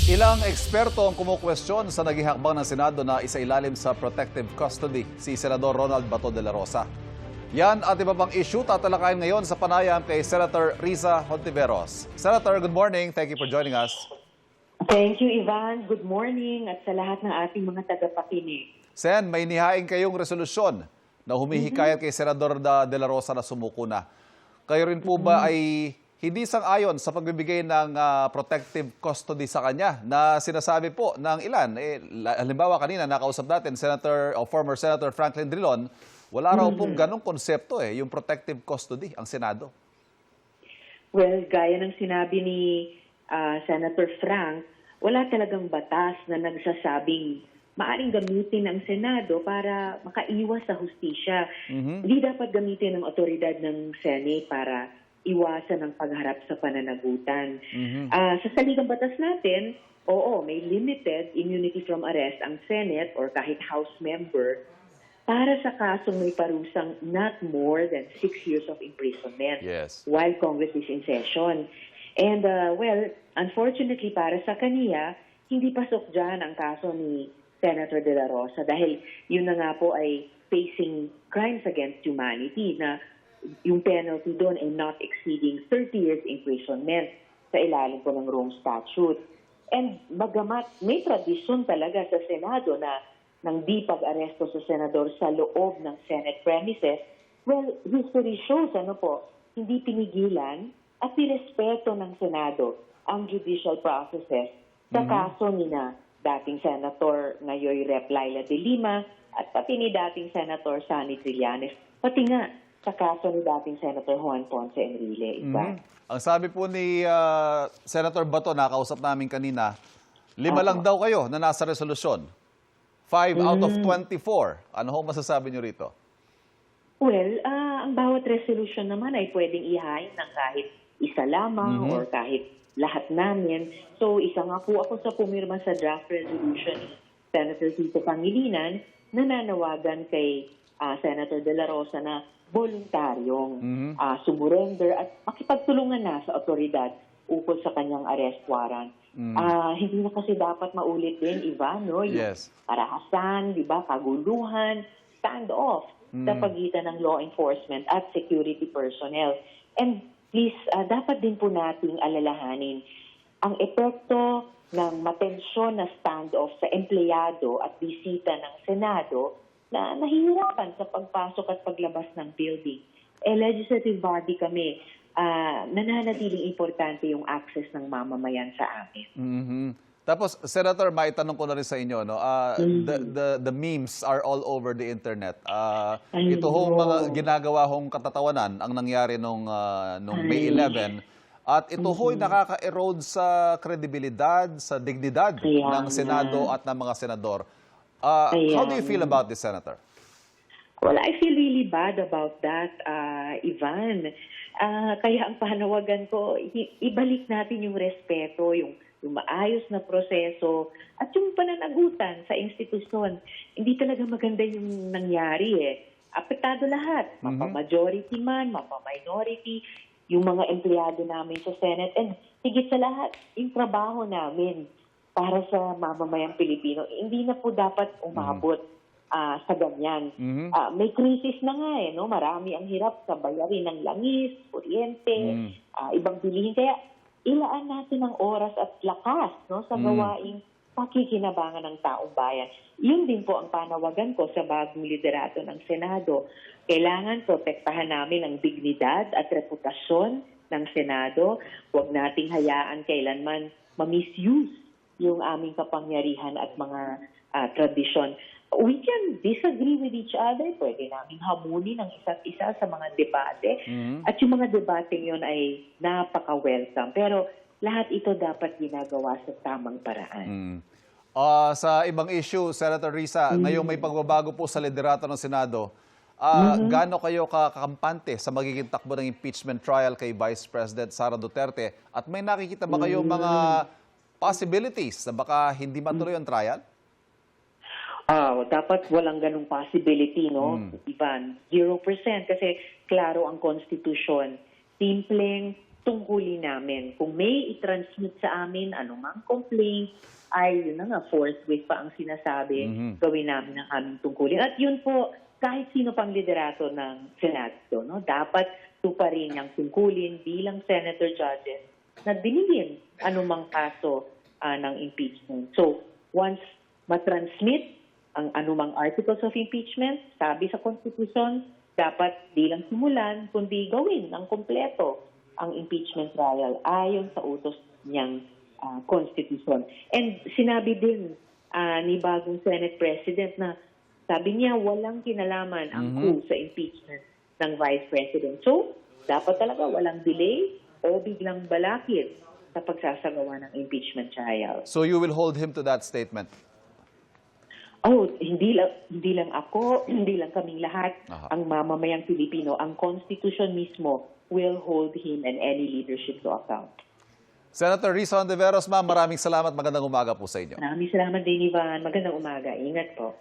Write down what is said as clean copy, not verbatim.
Ilang eksperto ang kumukwestiyon sa naging hakbang ng Senado na isailalim sa protective custody si Senador Ronald Bato de la Rosa. Yan at iba pang issue tatalakayin ngayon sa panayam kay Senator Riza Hontiveros. Senator, good morning. Thank you for joining us. Thank you, Ivan. Good morning at sa lahat ng ating mga tagapakinig. Sen, may nihain kayong resolusyon na humihikayat kay Senador de la Rosa na sumuko na. Kayo rin po ba ay hindi sang-ayon sa pagbibigay ng protective custody sa kanya na sinasabi po ng ilan? Halimbawa kanina nakausap natin former Senator Franklin Drilon, wala raw pong ganong konsepto yung protective custody ang Senado. Well, gaya ng sinabi ni Senator Frank, wala talagang batas na nagsasabing maaring gamitin ng Senado para makaiwas sa hustisya. Hindi dapat gamitin ng otoridad ng Senate para iwasan ang pagharap sa pananagutan. Sa saligang batas natin, oo, may limited immunity from arrest ang Senate or kahit House member para sa kasong may parusang not more than 6 years of imprisonment while Congress is in session. And well, unfortunately para sa kaniya, hindi pasok dyan ang kaso ni Senator De La Rosa dahil yun na nga po ay facing crimes against humanity na yung penalty doon ay not exceeding 30 years imprisonment sa ilalim po ng Rome Statute. And bagamat may tradisyon talaga sa Senado na ng di pag-aresto sa senador sa loob ng Senate premises, well, history shows hindi pinigilan at nirespeto ng Senado ang judicial processes sa kaso ni na dating Senator ngayon Rep. Laila de Lima at pati ni dating Senator Sonny Trillanes, pati nga sa kaso ni dating Senator Juan Ponce Enrile. Ang sabi po ni Senator Bato, nakausap namin kanina, 5 lang daw kayo na nasa resolusyon. 5 out of 24. Ano ho masasabi nyo rito? Well, ang bawat resolution naman ay pwedeng ihain ng kahit isa lamang or kahit lahat namin. So, isa nga po ako sa pumirma sa draft resolution ni Senator Tito Pangilinan na nanawagan kay Senator De La Rosa na voluntaryong sumurrender at makipagtulungan na sa otoridad ukol sa kanyang arrest warrant. Hindi na kasi dapat maulit din, Ivan, no? Yung karahasan, di ba, kaguluhan, standoff sa pagitan ng law enforcement at security personnel. And please, dapat din po nating alalahanin ang epekto ng matensyon na standoff sa empleyado at bisita ng Senado na nahihirapan sa pagpasok at paglabas ng building. Legislative body kami, nananatiling importante yung access ng mamamayan sa amin. Tapos, Senator, maitanong ko na rin sa inyo, no? The memes are all over the internet. Ito hong mga ginagawa hong katatawanan ang nangyari nung May 11. At ito ho'y nakaka-erode sa kredibilidad, sa dignidad ng Senado at ng mga senador. How do you feel about this, Senator? Well, I feel really bad about that, Ivan. Kaya ang panawagan ko, ibalik natin yung respeto, yung maayos na proseso, at yung pananagutan sa institusyon. Hindi talaga maganda yung nangyari Apektado lahat, mapa-majority man, mapa-minority, yung mga empleyado namin sa Senate, and higit sa lahat, yung trabaho namin para sa mamamayang Pilipino. Hindi na po dapat umabot sa ganyan. May krisis na nga no? Marami ang hirap sa bayarin ng langis, kuryente, ibang bilihin. Kaya ilaan natin ang oras at lakas sa gawaing pakikinabangan ng taong bayan. Yun din po ang panawagan ko sa bagong liderato ng Senado. Kailangan protektahan namin ang dignidad at reputasyon ng Senado. Huwag nating hayaan kailanman ma-misuse yung aming kapangyarihan at mga tradisyon. We can disagree with each other. Pwede namin hamunin ang isa't isa sa mga debate. At yung mga debate yun ay napaka-welcome. Pero lahat ito dapat ginagawa sa tamang paraan. Sa ibang issue, Senator Riza, ngayong may pagbabago po sa liderato ng Senado, gaano kayo kakampante sa magiging takbo ng impeachment trial kay Vice President Sara Duterte? At may nakikita ba kayong mga possibilities na baka hindi matuloy ang trial? Dapat walang ganung possibility, no? Ivan, 0%. Kasi klaro ang konstitusyon. Simpleng tungkulin namin. Kung may i-transmit sa amin anumang complaint, ay yun na nga, forthwith pa ang sinasabi, gawin namin ang aming tungkulin. At yun po, kahit sino pang liderato ng Senado, no, dapat tuparin ang tungkulin bilang senator judges na dinigin anumang kaso ng impeachment. So, once matransmit ang anumang articles of impeachment, sabi sa Constitution, dapat di lang simulan, kundi gawin ng kompleto ang impeachment trial ayon sa utos niyang Constitution. And sinabi din ni bagong Senate President na sabi niya walang kinalaman ang coup sa impeachment ng Vice President. So, dapat talaga walang delay o biglang balakid sa pagsasagawa ng impeachment trial. So you will hold him to that statement? Oh, hindi lang ako, hindi lang kaming lahat, Aha. ang mamamayang Pilipino, ang Constitution mismo will hold him and any leadership to account. Senator Risa Hontiveros, ma'am, maraming salamat. Magandang umaga po sa inyo. Maraming salamat din, Ivan. Magandang umaga. Ingat po.